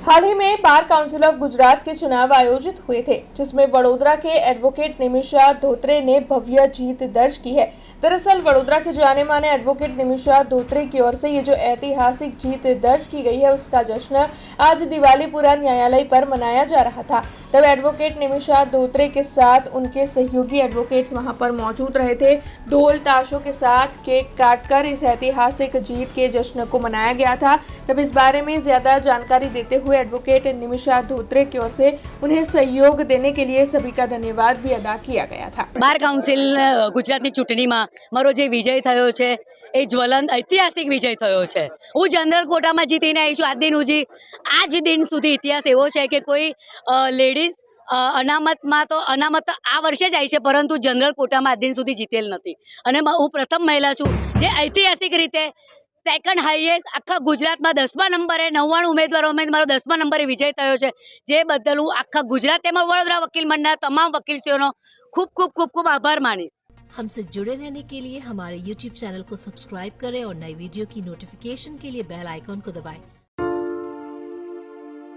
हाल ही में bar council of Gujarat के चुनाव आयोजित हुए थे, जिसमें वडोदरा के एडवोकेट निमिषा धोत्रे ने भव्य जीत दर्ज की है। दरअसल वडोदरा के जाने माने एडवोकेट निमिषा धोत्रे की ओर से ये जो ऐतिहासिक जीत दर्ज की गई है, उसका जश्न आज दिवालीपुरा न्यायालय पर मनाया जा रहा था। तब एडवोकेट निमिषा धोत्रे के साथ उनके सहयोगी एडवोकेट्स वहां पर मौजूद रहे थे। ढोल ताशों के साथ केक काटकर इस ऐतिहासिक जीत के जश्न को मनाया गया था। तब इस बारे में ज्यादा जानकारी देते हुए एडवोकेट निमिषा धोत्रे की ओर से उन्हें सहयोग देने के लिए सभी का धन्यवाद भी अदा किया गया था। बार काउंसिल गुजरातनी चूंटણીમાં મારો જે વિજય થયો છે એ જ્વલંત ઐતિહાસિક વિજય થયો છે। હું જનરલ કોટામાં જીતીને આવી છું। આજ દિન સુધી ઇતિહાસ એવો છે કે કોઈ લેડીઝ અનામતમાં તો અનામત આ વર્ષે જ આવી છે, પરંતુ જનરલ કોટામાં આજ દિન સુધી જીતેલ નથી અને હું પ્રથમ મહિલા છું જે ઐતિહાસિક રીતે સેકન્ડ હાઈએસ્ટ આખા ગુજરાતમાં 10મા નંબરે 99 ઉમેદવારોમાં મારો 10મા નંબરે વિજય થયો છે, જે બદલ હું આખા ગુજરાત તેમજ વડોદરા વકીલ મંડળના તમામ વકીલશ્રીઓનો खूब खूब खूब खूब आभार मानीश। हमसे जुड़े रहने के लिए हमारे YouTube चैनल को सब्सक्राइब करें और नई वीडियो की नोटिफिकेशन के लिए बेल आइकॉन को दबाएं।